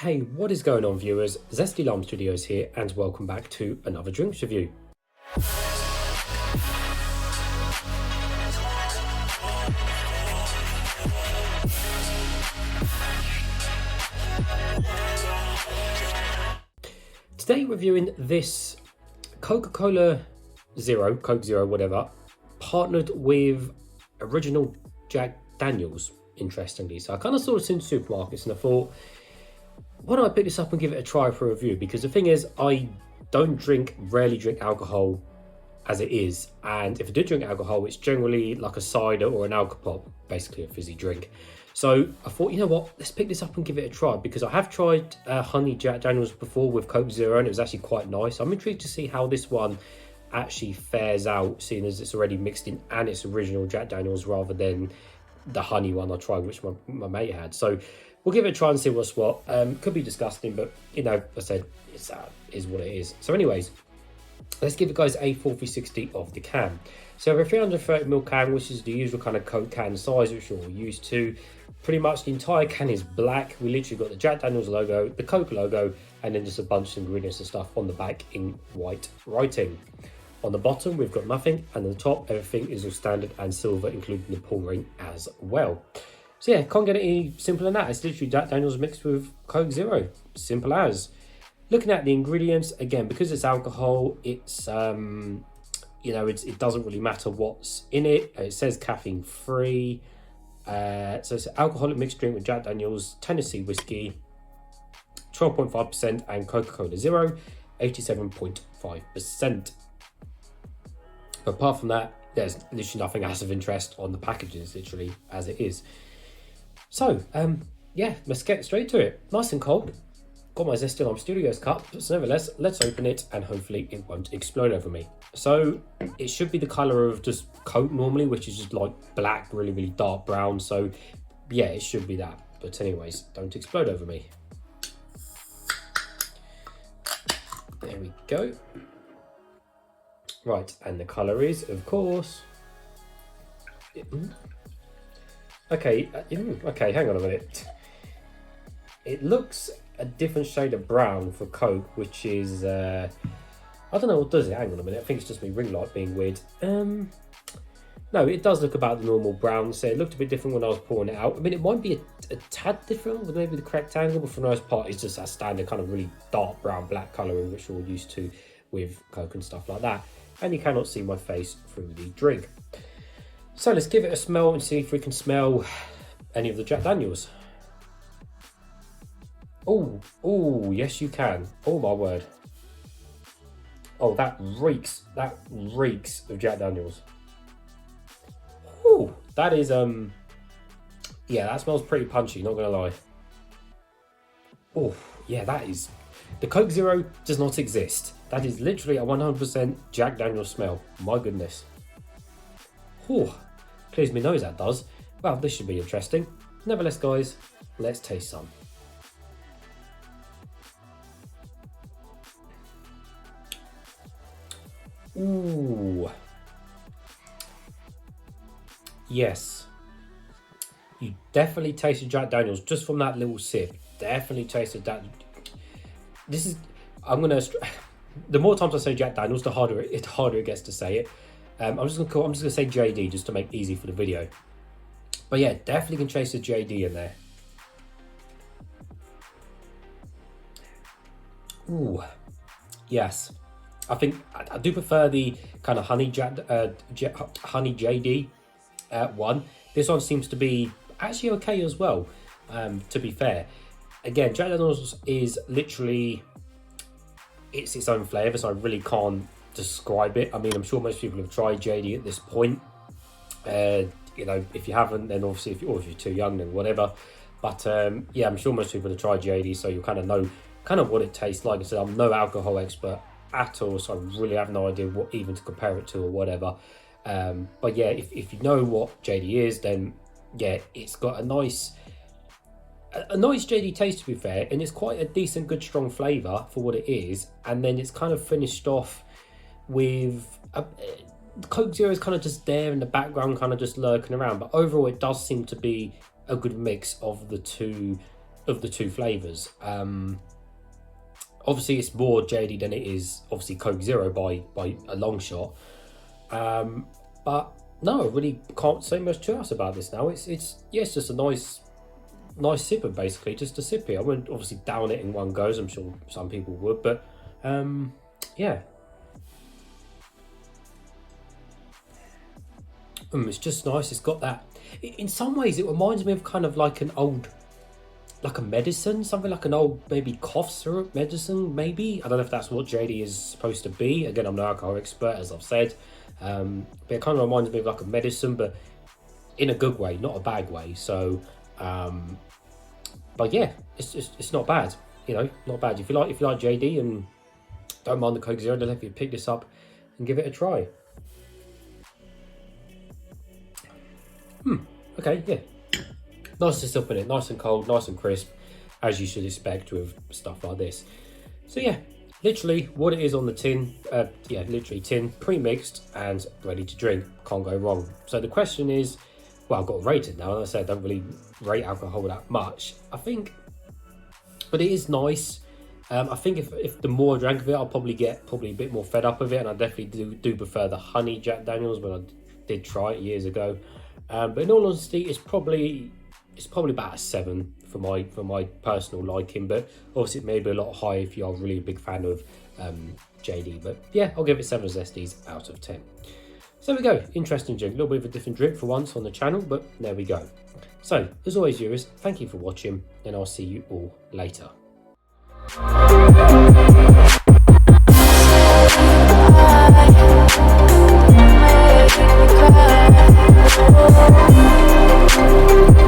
Hey, what is going on, viewers? Zesty Lime Studios here, and welcome back to another drinks review. Today, reviewing this Coca-Cola Zero, Coke Zero, whatever, partnered with original Jack Daniels, interestingly. So I kind of saw this in supermarkets and I thought, why don't I pick this up and give it a try for a review? Because the thing is, I rarely drink alcohol as it is. And if I do drink alcohol, it's generally like a cider or an alcopop, basically a fizzy drink. So I thought, you know what, let's pick this up and give it a try, because I have tried honey Jack Daniels before with Coke Zero and it was actually quite nice. I'm intrigued to see how this one actually fares out, seeing as it's already mixed in and it's original Jack Daniels rather than the honey one I tried, which my mate had. So we'll give it a try and see what's what. Could be disgusting, but you know, I said it's is what it is. So anyways, let's give you guys a 460 of the can. So we have a 330ml can, which is the usual kind of Coke can size, which you're all used to. Pretty much the entire can is black. We literally got the Jack Daniels logo, the Coke logo, and then just a bunch of ingredients and stuff on the back in white writing. On the bottom, we've got nothing, and on the top, everything is all standard and silver, including the pull ring as well. So yeah, can't get it any simpler than that. It's literally Jack Daniels mixed with Coke Zero. Simple as. Looking at the ingredients, again, because it's alcohol, it's you know, it doesn't really matter what's in it. It says caffeine free. So it's an alcoholic mixed drink with Jack Daniels, Tennessee whiskey, 12.5%, and Coca-Cola Zero, 87.5%. But apart from that, there's literally nothing else of interest on the packages, literally as it is. So, yeah, let's get straight to it. Nice and cold. Got my Zesty Lime Studios cup, so nevertheless, let's open it and hopefully it won't explode over me. So, it should be the colour of just Coke normally, which is just like black, really, really dark brown. So, yeah, it should be that. But anyways, don't explode over me. There we go. Right, and the colour is, of course... Okay, okay, hang on a minute. It looks a different shade of brown for Coke, which is, I don't know what does it, hang on a minute, I think it's just my ring light being weird. No, it does look about the normal brown, so it looked a bit different when I was pouring it out. I mean, it might be a tad different with maybe the correct angle, but for the most part, it's just that standard kind of really dark brown, black colouring, which we're all used to with Coke and stuff like that. And you cannot see my face through the drink. So let's give it a smell and see if we can smell any of the Jack Daniels. Oh, yes you can. Oh my word. Oh, that reeks of Jack Daniels. Oh, that is, yeah, that smells pretty punchy, not gonna lie. Oh, yeah, that is, the Coke Zero does not exist. That is literally a 100% Jack Daniels smell. My goodness. Oh, clears my nose, that does. Well, this should be interesting. Nevertheless, guys, let's taste some. Ooh. Yes. You definitely tasted Jack Daniels just from that little sip. Definitely tasted that. This is, I'm gonna, the more times I say Jack Daniels, the harder it gets to say it. I'm just gonna say JD just to make it easy for the video. But yeah, definitely can taste the JD in there. Ooh, yes. I think I do prefer the kind of honey honey JD one. This one seems to be actually okay as well. To be fair, again, Jack Daniels is literally, it's its own flavour, so I really can't describe it. I mean, I'm sure most people have tried JD at this point. You know, if you haven't, then obviously, if you're too young, then whatever. But yeah, I'm sure most people have tried JD, so you kind of know what it tastes like. I said, I'm no alcohol expert at all, so I really have no idea what even to compare it to or whatever. But yeah, if you know what JD is, then yeah, it's got a nice JD taste, to be fair, and it's quite a decent, good, strong flavour for what it is. And then it's kind of finished off with Coke Zero is kind of just there in the background, kind of just lurking around. But overall, it does seem to be a good mix of the two of the two flavors. Obviously, it's more JD than it is obviously Coke Zero by a long shot. But no, I really can't say much to us about this now. It's just a nice sipper, basically, just a sippy. I wouldn't obviously down it in one go, as I'm sure some people would, but yeah. It's just nice. It's got that. In some ways, it reminds me of kind of like an old, like a medicine, something like an old maybe cough syrup medicine, maybe. I don't know if that's what JD is supposed to be. Again, I'm no alcohol expert, as I've said. But it kind of reminds me of like a medicine, but in a good way, not a bad way. So, but yeah, it's not bad. You know, not bad. If you like JD and don't mind the Coke Zero, then if you pick this up and give it a try. Okay, yeah. Nice to sip in it, nice and cold, nice and crisp, as you should expect with stuff like this. So yeah, literally what it is on the tin, literally tin, pre-mixed and ready to drink. Can't go wrong. So the question is, well, I've got rated now, and I said I don't really rate alcohol that much. I think, but it is nice. I think if the more I drank of it, I'll probably get a bit more fed up with it, and I definitely do prefer the honey Jack Daniels when I did try it years ago. But in all honesty, it's probably about a 7 for my personal liking. But obviously, it may be a lot higher if you're really a big fan of JD. But yeah, I'll give it 7 zesties out of 10. So there we go. Interesting drink. A little bit of a different drink for once on the channel, but there we go. So as always, viewers, thank you for watching, and I'll see you all later. Make me cry.